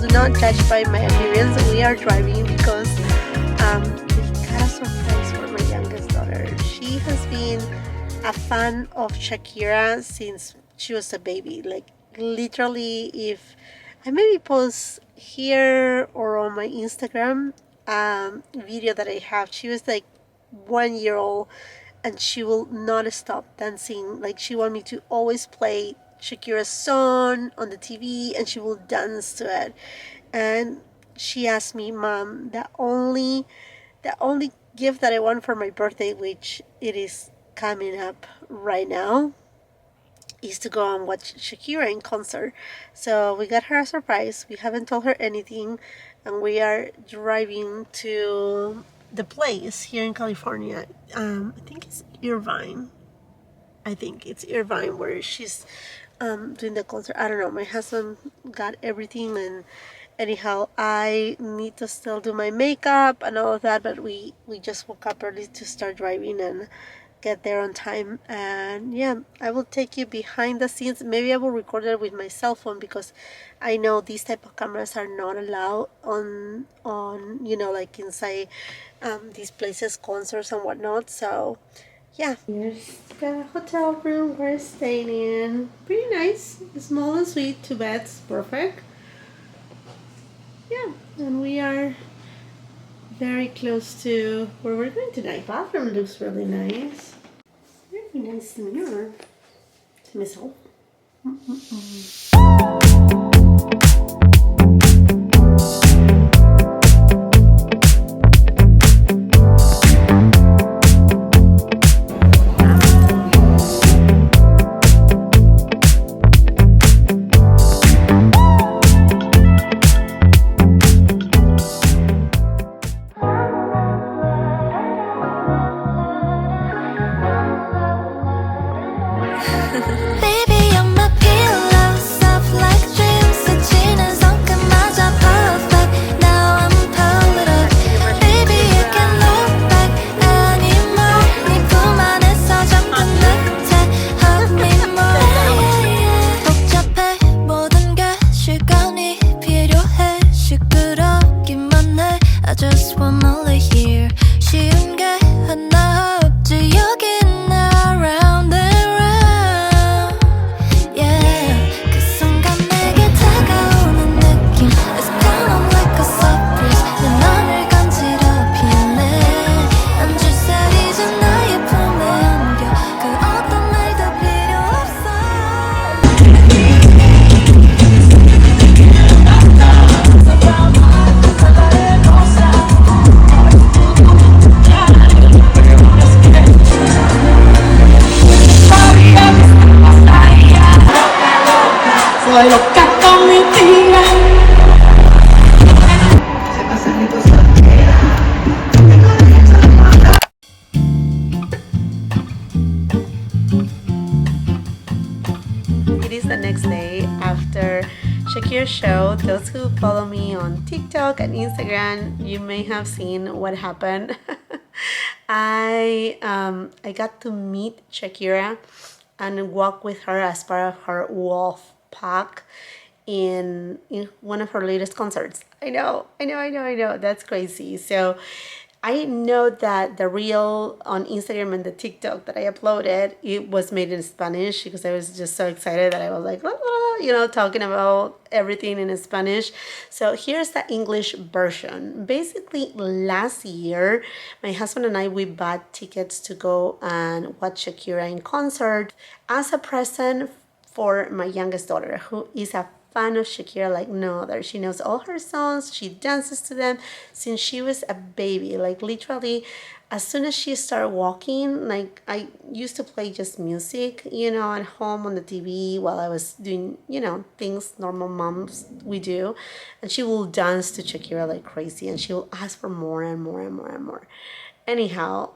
do not judge by my appearance. We are driving because we got a surprise for my youngest daughter. She has been a fan of Shakira since she was a baby. Like literally, if I maybe post here or on my Instagram video that I have, she was like 1 year old and she will not stop dancing. Like she want me to always play Shakira's song on the TV and she will dance to it. And she asked me, Mom, the only gift that I want for my birthday, which it is coming up right now, is to go and watch Shakira in concert. So we got her a surprise. We haven't told her anything, and we are driving to the place here in California. I think it's Irvine. I think it's Irvine where she's doing the concert. I don't know. My husband got everything, and anyhow, I need to still do my makeup and all of that. But we just woke up early to start driving and get there on time. And yeah, I will take you behind the scenes. Maybe I will record it with my cell phone because I know these type of cameras are not allowed on like inside these places, concerts and whatnot. So yeah, here's the hotel room we're staying in. Pretty nice, small and sweet, 2 beds, perfect. Yeah, and we are very close to where we're going tonight. Bathroom looks really nice. Very nice mirror to myself. Baby, you're my pillow, soft like dreams. 스치는 손끝마저 perfect. Now I'm pulled up. Baby, you can look back anymore. 네 품 안에서 잠깐 늑대. Hug me more. 복잡해 모든 게 시간이 필요해. 시끄럽기만 해. I just wanna lay here. 쉬운 게 하나 없지 여긴 around and round. Yeah, 그 순간 내게 다가오는 느낌. It's kind of like a surprise. 내 맘을 간지럽히네. 앉을새 이제 나의 품에 안겨. 그 어떤 말도 필요 없어. Soy loca con mi tía. Se pasa rico soltera. It is the next day after Shakira's show. Those who follow me on TikTok and Instagram, you may have seen what happened. I got to meet Shakira and walk with her as part of her wolf pack in one of her latest concerts. I know. That's crazy. So I know that the reel on Instagram and the TikTok that I uploaded, it was made in Spanish because I was just so excited that I was like, talking about everything in Spanish. So here's the English version. Basically, last year, my husband and I, we bought tickets to go and watch Shakira in concert as a present for my youngest daughter, who is a fan of Shakira like no other. She knows all her songs. She dances to them since she was a baby. Like literally, as soon as she started walking, like I used to play just music, at home on the TV while I was doing, things normal moms we do. And she will dance to Shakira like crazy and she will ask for more and more and more and more. Anyhow,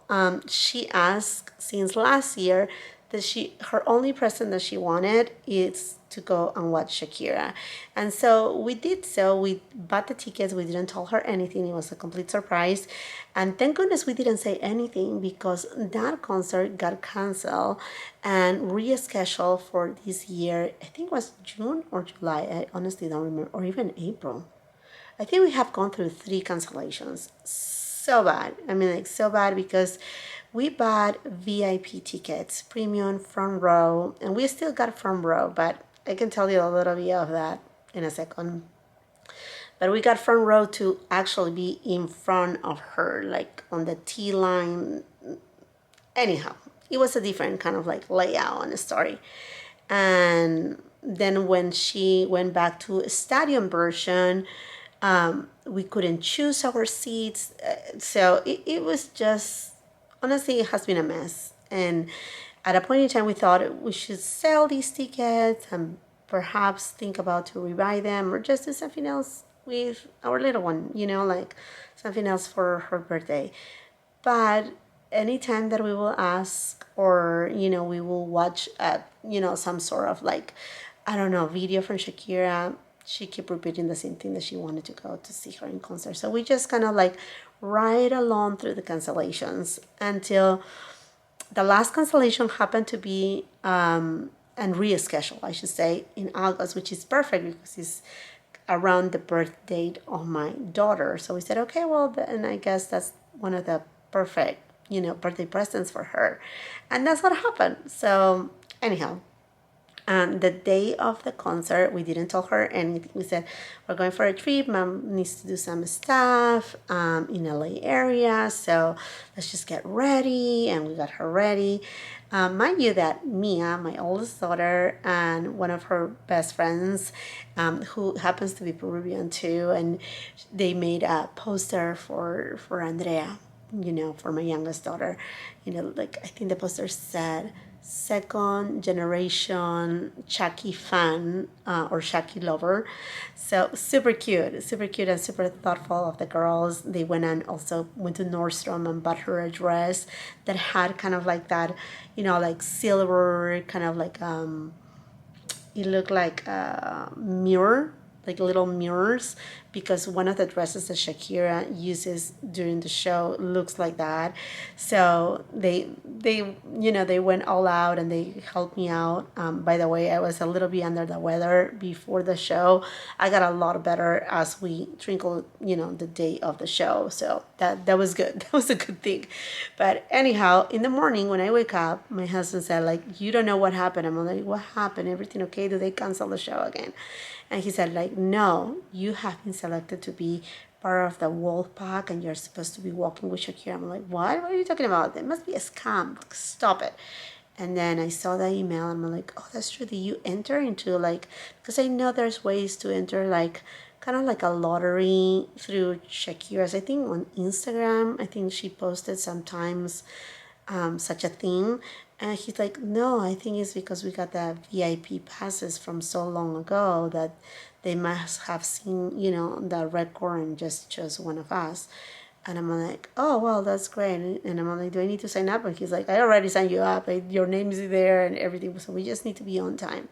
she asked since last year that her only present that she wanted is to go and watch Shakira. And so we did so. We bought the tickets. We didn't tell her anything. It was a complete surprise. And thank goodness we didn't say anything, because that concert got canceled and rescheduled for this year. I think it was June or July. I honestly don't remember, or even April. I think we have gone through 3 cancellations. So bad. I mean, like, so bad, because we bought VIP tickets, premium front row, and we still got front row, but I can tell you a little bit of that in a second. But we got front row to actually be in front of her, like on the T line. Anyhow, it was a different kind of like layout on the story. And then when she went back to a stadium version, we couldn't choose our seats. So it was just, honestly, it has been a mess. And at a point in time, we thought we should sell these tickets and perhaps think about to rebuy them, or just do something else with our little one, like something else for her birthday. But anytime that we will ask, or we will watch some sort of like, I don't know, video from Shakira, she kept repeating the same thing, that she wanted to go to see her in concert. So we just kind of like ride along through the cancellations until the last cancellation happened to be and reschedule, I should say, in August, which is perfect because it's around the birth date of my daughter. So we said, okay, well, and I guess that's one of the perfect, birthday presents for her. And that's what happened. So anyhow, the day of the concert, we didn't tell her anything. We said, we're going for a trip. Mom needs to do some stuff in LA area. So let's just get ready. And we got her ready. Mind you that Mia, my oldest daughter, and one of her best friends, who happens to be Peruvian too, and they made a poster for Andrea, for my youngest daughter. Like, I think the poster said, second generation Shaki fan, or Shaki lover. So super cute and super thoughtful of the girls. They went and also went to Nordstrom and bought her a dress that had kind of like that, like silver, kind of like it looked like a mirror, like little mirrors, because one of the dresses that Shakira uses during the show looks like that. So they went all out and they helped me out. By the way, I was a little bit under the weather before the show. I got a lot better as we trickled, the day of the show. So that was good. That was a good thing. But anyhow, in the morning when I wake up, my husband said, like, you don't know what happened. I'm like, what happened? Everything okay? Do they cancel the show again? And he said, like, no, you have been selected to be part of the wolf pack and you're supposed to be walking with Shakira. I'm like, what? What are you talking about? There must be a scam. Stop it. And then I saw the email and I'm like, oh, that's true. Did you enter into like, because I know there's ways to enter like kind of like a lottery through Shakira's, I think on Instagram. I think she posted sometimes such a thing. And he's like, no, I think it's because we got the VIP passes from so long ago that they must have seen, the record and just chose one of us. And I'm like, oh, well, that's great. And I'm like, do I need to sign up? And he's like, I already signed you up. Your name is there and everything. So we just need to be on time.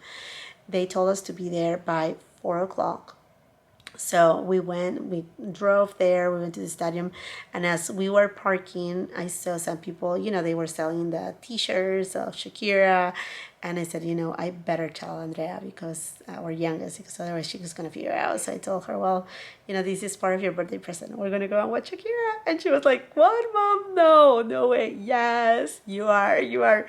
They told us to be there by 4 o'clock. So we drove there, we went to the stadium, and as we were parking, I saw some people, they were selling the t-shirts of Shakira, and I said, I better tell Andrea, because our youngest, because otherwise she was going to figure it out. So I told her, well, this is part of your birthday present. We're going to go and watch Shakira. And she was like, what, Mom? No way. Yes, you are.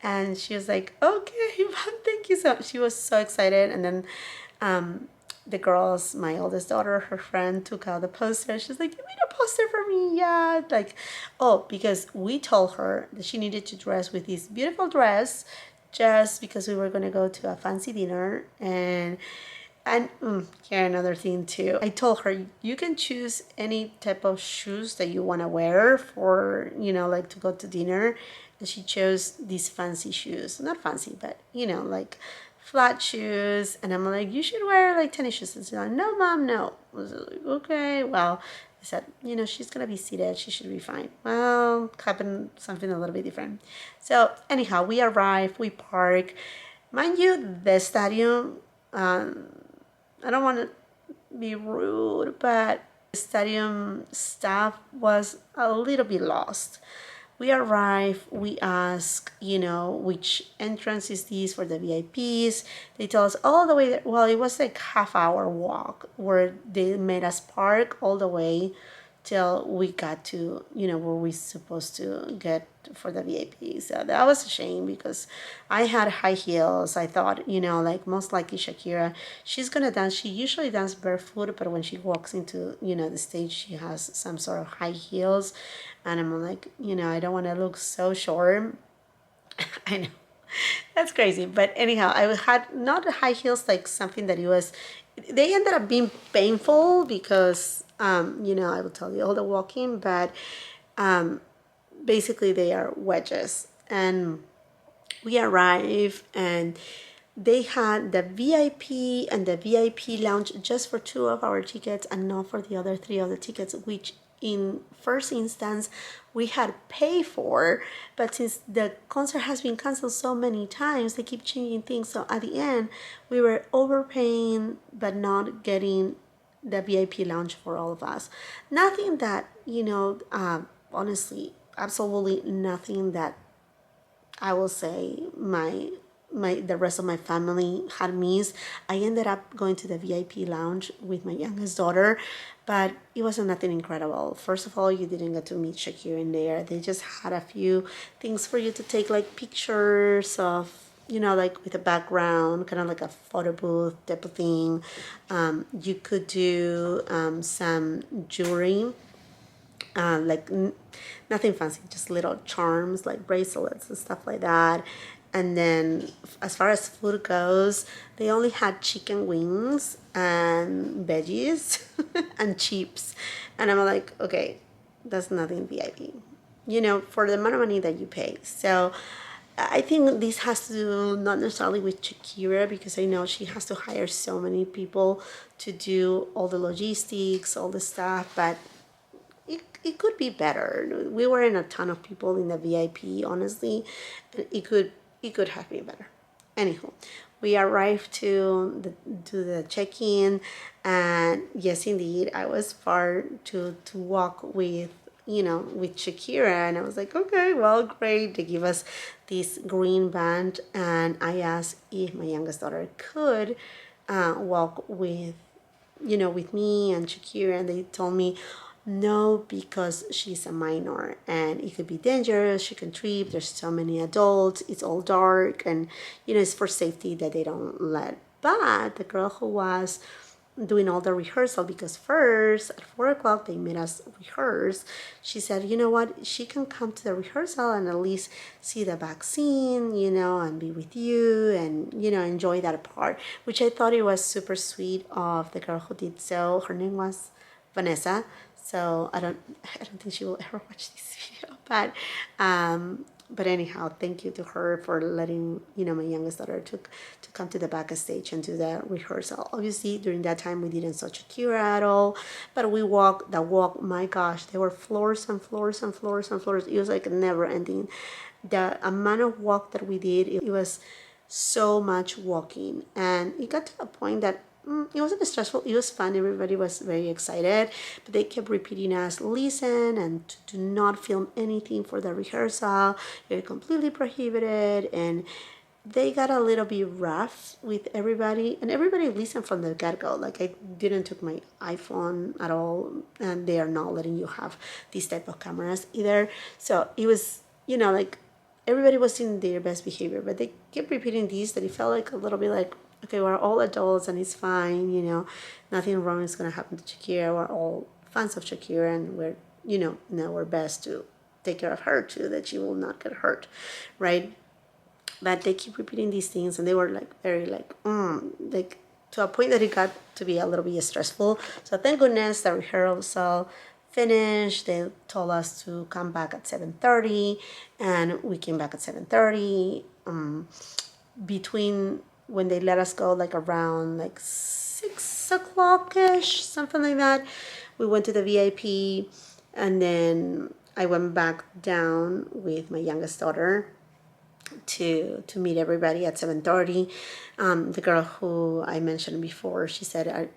And she was like, okay, Mom, thank you so much. She was so excited. And then, the girls, my oldest daughter, her friend, took out the poster. She's like, you made a poster for me? Yeah. Like, oh, because we told her that she needed to dress with this beautiful dress just because we were going to go to a fancy dinner. And here another thing too. I told her, you can choose any type of shoes that you want to wear for, like to go to dinner. And she chose these fancy shoes. Not fancy, but, like flat shoes. And I'm like, you should wear like tennis shoes. And she's like, no, Mom, no. I was like, okay, well, They said, she's gonna be seated, she should be fine. Well, happened something a little bit different. So anyhow, we arrive, we park. Mind you, the stadium, I don't want to be rude, but the stadium staff was a little bit lost. We arrive, we ask, which entrance is this for the VIPs. They tell us all the way there. Well, it was like half-hour walk where they made us park all the way till we got to, where we supposed to get for the VIP. So that was a shame because I had high heels. I thought, like most likely Shakira, she's gonna dance. She usually dances barefoot, but when she walks into, the stage, she has some sort of high heels. And I'm like, I don't want to look so short. I know. That's crazy. But anyhow, I had not high heels, like something that they ended up being painful because, I will tell you all the walking, but basically they are wedges. And we arrive and they had the VIP and the VIP lounge just for two of our tickets and not for the other three of the tickets, which in first instance we had paid for, but since the concert has been canceled so many times, they keep changing things. So at the end, we were overpaying but not getting the VIP lounge for all of us. Nothing that, honestly, absolutely nothing that I will say the rest of my family had missed. I ended up going to the VIP lounge with my youngest daughter, but it wasn't nothing incredible. First of all, you didn't get to meet Shakira in there. They just had a few things for you to take, like pictures of, like with a background, kind of like a photo booth type of thing. You could do some jewelry, nothing fancy, just little charms like bracelets and stuff like that. And then as far as food goes, they only had chicken wings and veggies and chips. And I'm like, okay, that's nothing VIP, for the amount of money that you pay. So I think this has to do not necessarily with Shakira, because I know she has to hire so many people to do all the logistics, all the stuff, but it could be better. We were in a ton of people in the VIP, honestly. It could have been better. Anywho, we arrived to the check-in, and yes, indeed, I was far to walk with Shakira, and I was like, okay, well, great. They give us this green band, and I asked if my youngest daughter could walk with me and Shakira, and they told me no, because she's a minor and it could be dangerous. She can trip. There's so many adults. It's all dark, and it's for safety that they don't let. But the girl who was doing all the rehearsal, because first at 4 o'clock they made us rehearse, she said, you know what, she can come to the rehearsal and at least see the back scene, and be with you and enjoy that part, which I thought it was super sweet of the girl who did so. Her name was Vanessa. So I don't think she will ever watch this video, but anyhow, thank you to her for letting my youngest daughter to come to the backstage and do the rehearsal. Obviously, during that time we didn't saw Shakira at all, but we walked the walk. My gosh, there were floors and floors and floors and floors. It was like never ending. The amount of walk that we did, it was so much walking, and it got to a point that it wasn't stressful. It was fun. Everybody was very excited, but they kept repeating us, listen and do not film anything for the rehearsal. You're completely prohibited. And they got a little bit rough with everybody, and everybody listened from the get-go. Like, I didn't took my iPhone at all, and they are not letting you have these type of cameras either. So it was, like, everybody was in their best behavior, but they kept repeating these, that it felt like a little bit like, okay, we're all adults and it's fine, nothing wrong is going to happen to Shakira. We're all fans of Shakira, and we're, now our best to take care of her too, that she will not get hurt, right? But they keep repeating these things, and they were like very like to a point that it got to be a little bit stressful. So thank goodness the rehearsal finished. They told us to come back at 7:30, and we came back at 7:30. Between when they let us go, like around like 6 o'clock ish, something like that, we went to the VIP, and then I went back down with my youngest daughter to meet everybody at 7:30. The girl who I mentioned before, she said,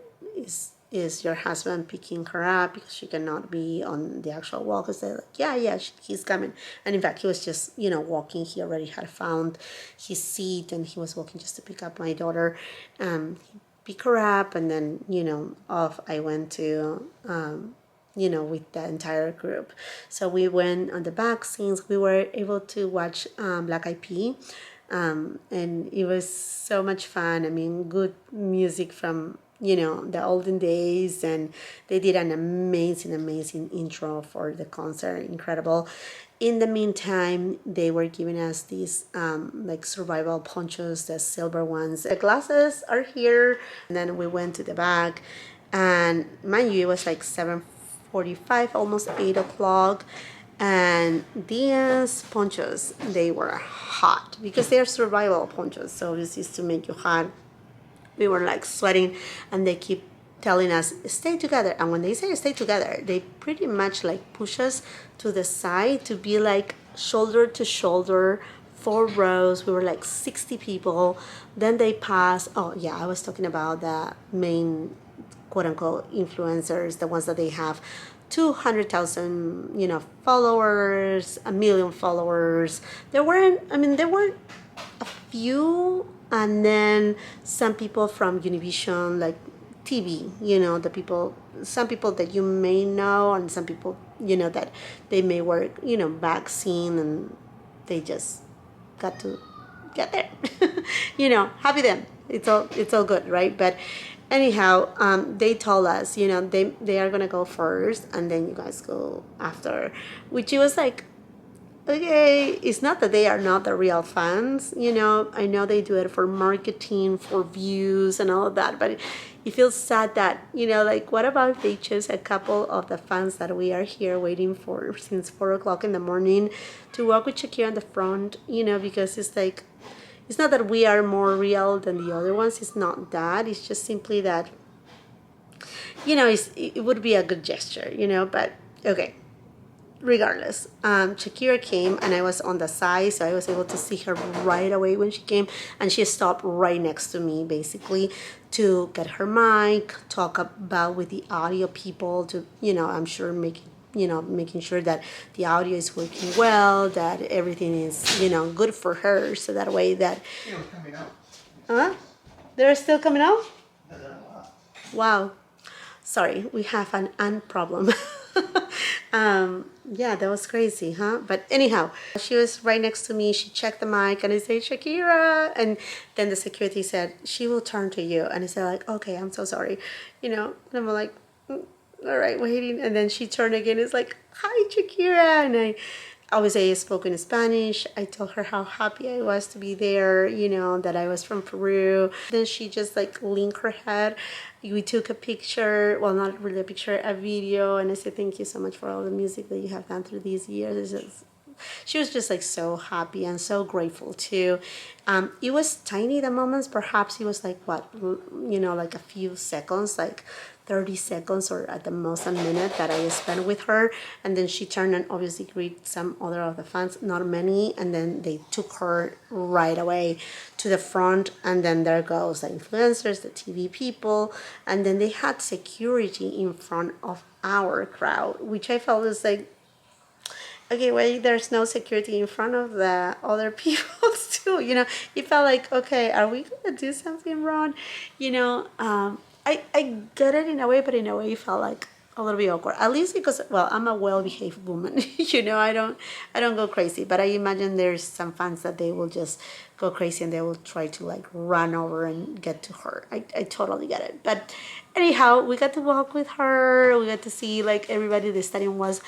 is your husband picking her up because she cannot be on the actual walk?" I said, like, yeah, he's coming. And in fact, he was just, walking. He already had found his seat, and he was walking just to pick up my daughter. He pick her up, and then, off I went to, with the entire group. So we went on the back scenes. We were able to watch Black Eyed Peas, and it was so much fun. I mean, good music from, the olden days, and they did an amazing intro for the concert. Incredible. In the meantime, they were giving us these like survival ponchos, the silver ones. The glasses are here. And then we went to the back, and mind you, it was like 7:45, almost 8 o'clock. And these ponchos, they were hot because they are survival ponchos. So this is to make you hot. We were like sweating, and they keep telling us, stay together. And when they say stay together, they pretty much like push us to the side to be like shoulder to shoulder, 4 rows. We were like 60 people. Then they pass. Oh yeah, I was talking about the main quote unquote influencers, the ones that they have 200,000, followers, 1 million followers. There were a few, and then some people from Univision, like TV, some people that you may know, and some people, that they may work, back scene, and they just got to get there. Happy them. It's all good, right? But anyhow, they told us, they are gonna go first, and then you guys go after, which it was like, okay, it's not that they are not the real fans. I know they do it for marketing, for views, and all of that, but it feels sad that, like, what about if they choose a couple of the fans that we are here waiting for since 4 o'clock in the morning to walk with Shakira in the front, because it's like, it's not that we are more real than the other ones. It's not that. It's just simply that, it would be a good gesture, but okay. Regardless, Shakira came, and I was on the side, so I was able to see her right away when she came, and she stopped right next to me, basically, to get her mic, talk about with the audio people, to, I'm sure making sure that the audio is working well, that everything is, good for her, so that way that... It was coming out. Huh? They're still coming out? Wow. Sorry, we have an ant problem. Yeah, that was crazy, huh? But anyhow, she was right next to me. She checked the mic, and I said, Shakira. And then the security said, she will turn to you. And I said, like, okay, I'm so sorry. And I'm like, all right, waiting. And then she turned again. It's like, hi, Shakira. And I obviously spoke in Spanish. I told her how happy I was to be there, that I was from Peru. Then she just like leaned her head. We took a picture, well, not really a picture, a video. And I said, thank you so much for all the music that you have done through these years. She was just like so happy and so grateful too. It was tiny, the moments. Perhaps it was like what, like a few seconds, like 30 seconds or at the most a minute that I spent with her. And then she turned and obviously greeted some other of the fans, not many. And then they took her right away to the front. And then there goes the influencers, the TV people. And then they had security in front of our crowd, which I felt was like, okay, wait, there's no security in front of the other people too. It felt like, okay, are we gonna do something wrong? I get it in a way, but in a way it felt like a little bit awkward. At least because, well, I'm a well-behaved woman. I don't go crazy. But I imagine there's some fans that they will just go crazy and they will try to like run over and get to her. I totally get it. But anyhow, we got to walk with her. We got to see like everybody. The stadium was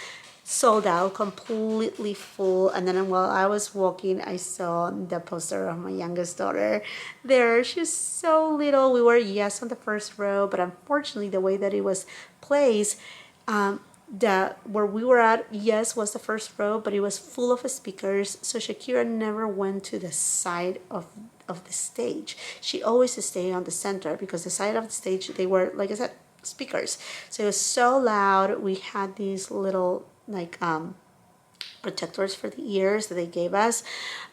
sold out, completely full. And then while I was walking, I saw the poster of my youngest daughter there. She's so little. We were, yes, on the first row, but unfortunately the way that it was placed, where we were at, yes, was the first row, but it was full of speakers. So Shakira never went to the side of the stage. She always stayed on the center, because the side of the stage, they were, like I said, speakers. So it was so loud. We had these little like protectors for the ears that they gave us.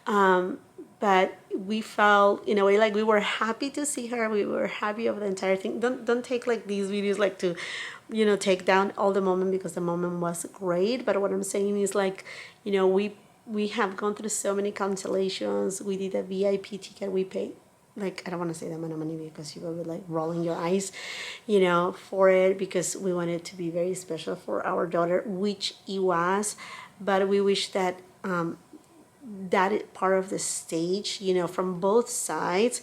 But we felt in a way like we were happy to see her. We were happy of the entire thing. Don't take like these videos like to, take down all the moment, because the moment was great. But what I'm saying is like, we have gone through so many cancellations. We did a VIP ticket. We paid, like, I don't want to say the amount of money because you will be like rolling your eyes, for it, because we wanted it to be very special for our daughter, which it was. But we wish that that part of the stage, from both sides,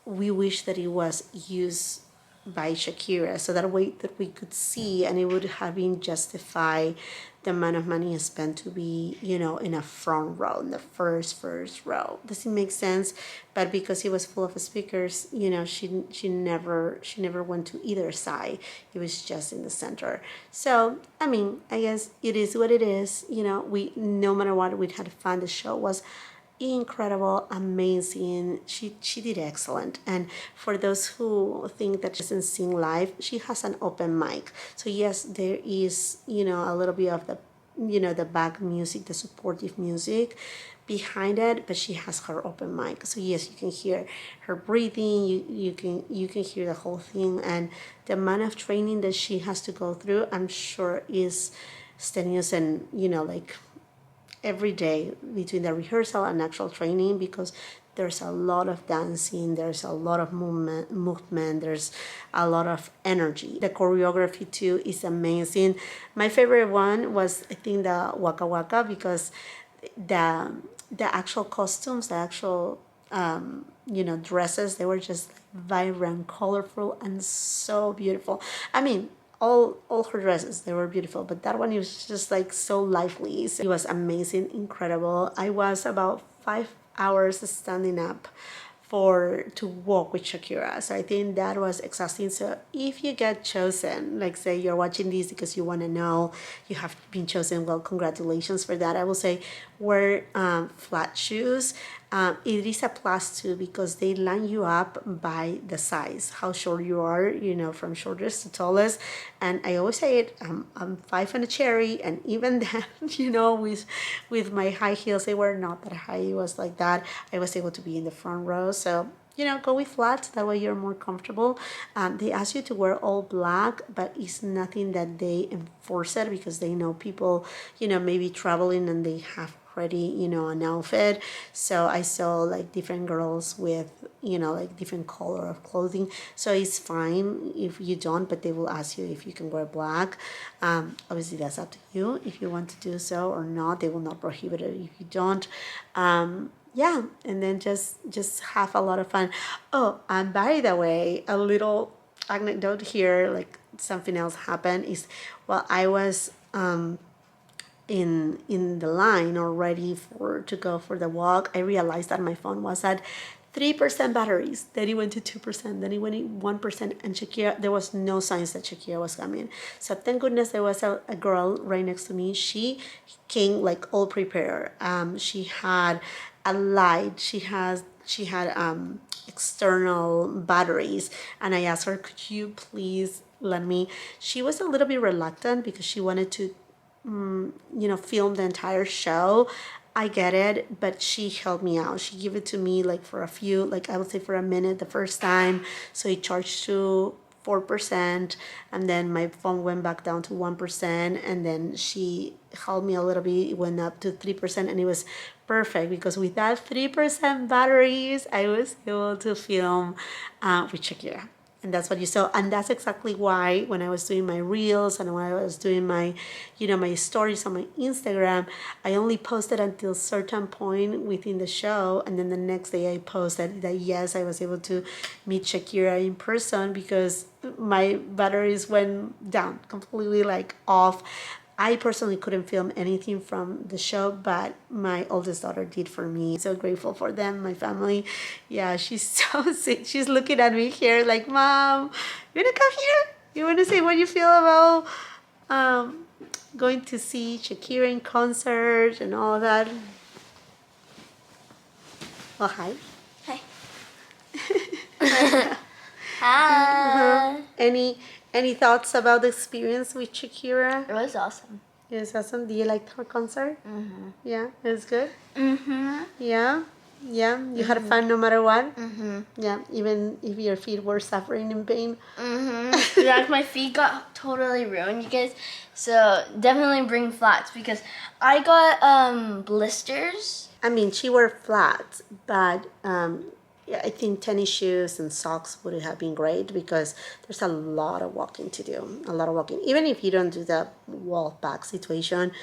we wish that it was used by Shakira, so that way that we could see, and it would have been justified the amount of money spent to be, in a front row, in the first row. Does it make sense? But because it was full of speakers, she never went to either side. It was just in the center. So I mean, I guess it is what it is. We, no matter what, we had fun. The show was incredible, amazing. She did excellent. And for those who think that she doesn't sing live, she has an open mic. So yes, there is, a little bit of the, the back music, the supportive music behind it, but she has her open mic. So yes, you can hear her breathing, you can hear the whole thing. And the amount of training that she has to go through, I'm sure, is strenuous, and like every day between the rehearsal and actual training, because there's a lot of dancing, there's a lot of movement, there's a lot of energy. The choreography too is amazing. My favorite one was, I think, the Waka Waka, because the actual costumes, the actual dresses, they were just vibrant, colorful, and so beautiful. I mean, all her dresses, they were beautiful, but that one, it was just like so lively. So it was amazing, incredible. I was about 5 hours standing up to walk with Shakira. So I think that was exhausting. So if you get chosen, like say you're watching this because you want to know you have been chosen, well, congratulations for that. I will say wear flat shoes. It is a plus too, because they line you up by the size, how short you are, from shortest to tallest. And I always say it, I'm 5 on a cherry, and even then, with my high heels, they were not that high. It was like that. I was able to be in the front row. So go with flats. That way you're more comfortable. They ask you to wear all black, but it's nothing that they enforce it, because they know people, maybe traveling and they have ready, an outfit. So I saw like different girls with, like different color of clothing. So it's fine if you don't, but they will ask you if you can wear black. Obviously that's up to you if you want to do so or not. They will not prohibit it if you don't. Yeah, and then just have a lot of fun. Oh, and by the way, a little anecdote here, like something else happened is, while I was in the line or ready to go for the walk, I realized that my phone was at 3% batteries. Then it went to 2%. Then it went to 1%. And Shakira, there was no signs that Shakira was coming. So thank goodness there was a girl right next to me. She came like all prepared. She had a light. She had external batteries. And I asked her, could you please let me? She was a little bit reluctant because she wanted to film the entire show. I get it, but she helped me out. She gave it to me like for a few, like I would say for a minute the first time. So it charged to 4%, and then my phone went back down to 1%, and then she helped me a little bit. It went up to 3%, and it was perfect, because with that 3% batteries, I was able to film with Shakira. And that's what you saw. And that's exactly why when I was doing my reels and when I was doing my, my stories on my Instagram, I only posted until a certain point within the show. And then the next day I posted that, yes, I was able to meet Shakira in person, because my batteries went down completely, like off. I personally couldn't film anything from the show, but my oldest daughter did for me. So grateful for them, my family. Yeah, she's so sick. She's looking at me here like, Mom, you wanna come here? You wanna say what you feel about going to see Shakira in concert and all that? Oh, hi. Hi. Hi. Any thoughts about the experience with Shakira? It was awesome. It was awesome. Do you like her concert? Mm-hmm. Yeah, it was good. Mm-hmm. Yeah, yeah. You had fun no matter what. Mm-hmm. Yeah, even if your feet were suffering in pain. Mm-hmm. Like my feet got totally ruined, you guys. So definitely bring flats because I got blisters. I mean, she wore flats, but yeah, I think tennis shoes and socks would have been great because there's a lot of walking to do. A lot of walking. Even if you don't do the walk back situation,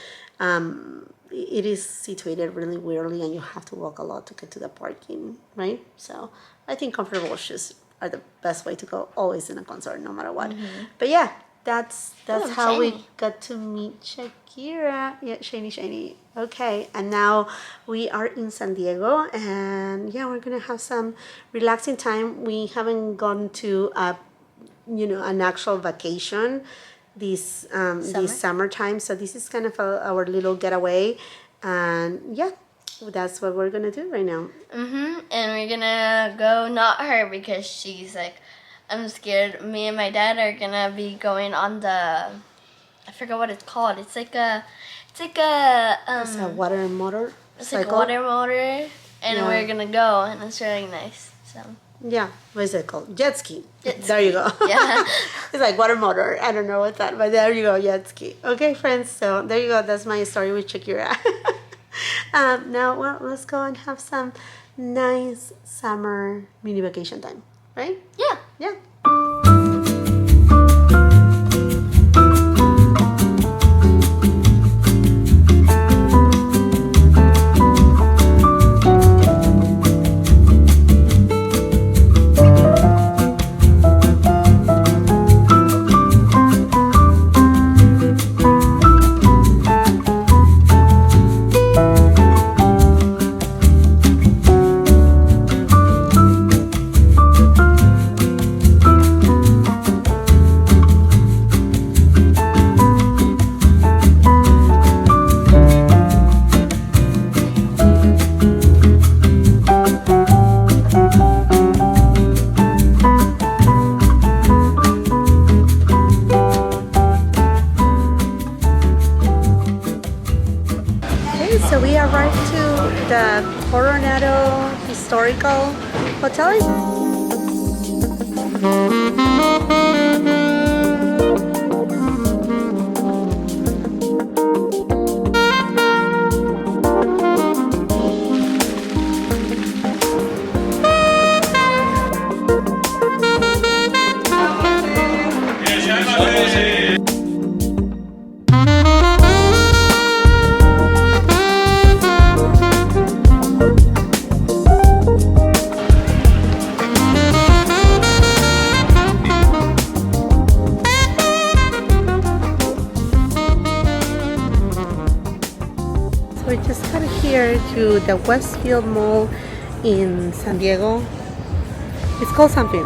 it is situated really weirdly and you have to walk a lot to get to the parking, right? So I think comfortable shoes are the best way to go always in a concert, no matter what. But yeah, that's Oh, how we shiny. got to meet Shakira. Yeah, shiny. Okay, and now we are in San Diego, and yeah, we're gonna have some relaxing time. We haven't gone to an actual vacation this summertime, so this is kind of our little getaway, and yeah, that's what we're gonna do right now. Mm-hmm. And we're gonna go, not her because she's like, I'm scared. Me and my dad are gonna be going on the, I forgot what it's called. It's like a It's a water motor it's like a cycle. water motor, and Yeah. we're gonna go, and it's really nice. So Yeah, what is it called? Jet ski. Jet There you go. Yeah. It's like water motor. I don't know what's that, but there you go, jet ski. Okay, friends. So there you go. That's my story with Shakira. Now, well, let's go and have some nice summer mini vacation time, right? yeah. Yeah. Okay, so we arrived to the Coronado Historical Hotel. So we just got here to the Westfield Mall in San Diego. It's called something.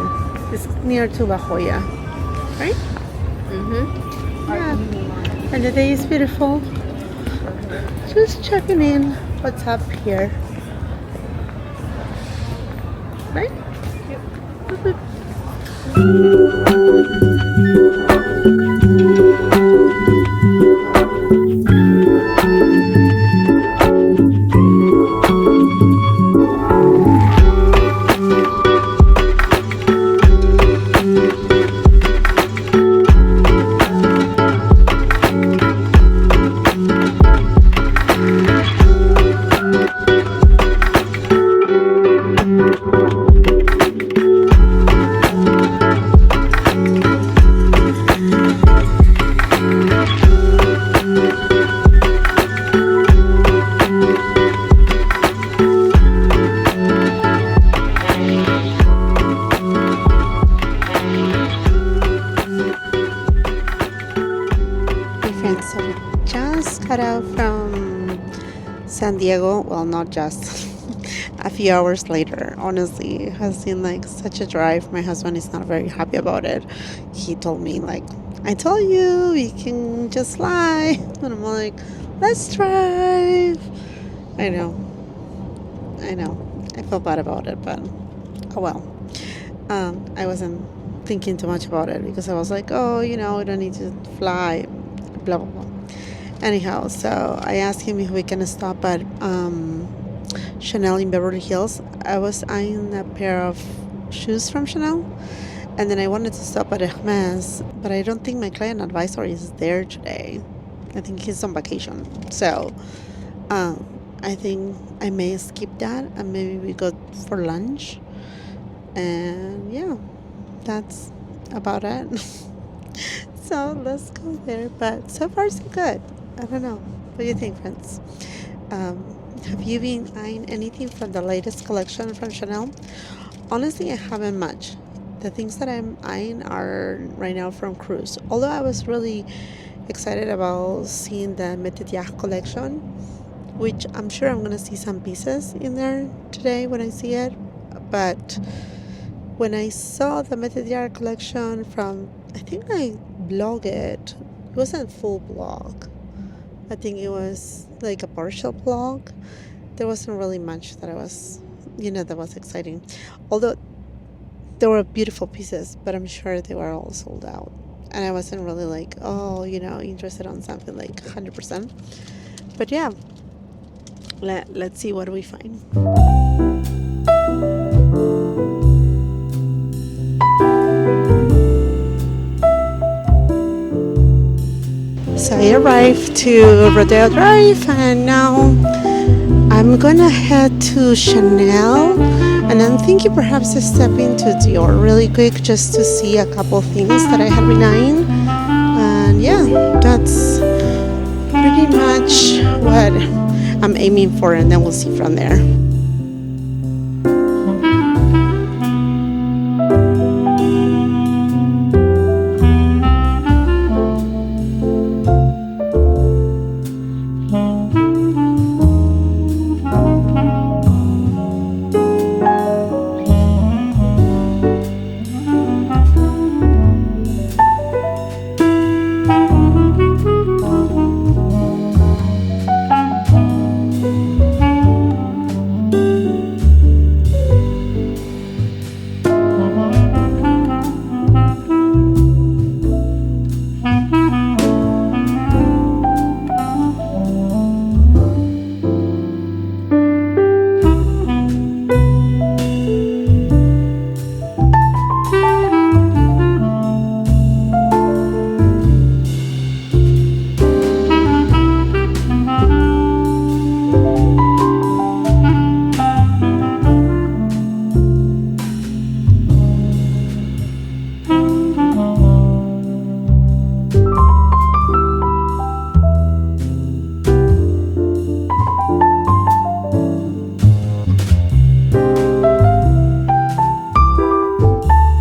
It's near to La Jolla, right? Yeah. And the day is beautiful. Just checking in. What's up here? Right? Yep. Friends, so we just got out from San Diego. Well, not just a few hours later. Honestly, it has been like such a drive. My husband is not very happy about it. He told me like, I told you we can just fly, and I'm like, let's drive. I know. I feel bad about it, but oh well. I wasn't thinking too much about it because I was like, oh, we don't need to fly, blah, blah, blah. Anyhow, so I asked him if we can stop at Chanel in Beverly Hills. I was eyeing a pair of shoes from Chanel, and then I wanted to stop at Hermes, but I don't think my client advisor is there today. I think he's on vacation. So I think I may skip that and maybe we go for lunch. And yeah, that's about it. So let's go there. But so far, so good. I don't know. What do you think, friends? Have you been eyeing anything from the latest collection from Chanel? Honestly, I haven't much. The things that I'm eyeing are right now from Cruise. Although I was really excited about seeing the Métier collection, which I'm sure I'm going to see some pieces in there today when I see it. But when I saw the Métier collection from, I think I blogged it. It wasn't a full blog. I think it was like a partial blog. There wasn't really much that I was, that was exciting. Although there were beautiful pieces, but I'm sure they were all sold out. And I wasn't really like, interested on something like 100%. But yeah, let's see what we find. So I arrived to Rodeo Drive, and now I'm gonna head to Chanel, and I'm thinking perhaps to step into Dior really quick just to see a couple things that I have been eyeing. And yeah, that's pretty much what I'm aiming for, and then we'll see from there.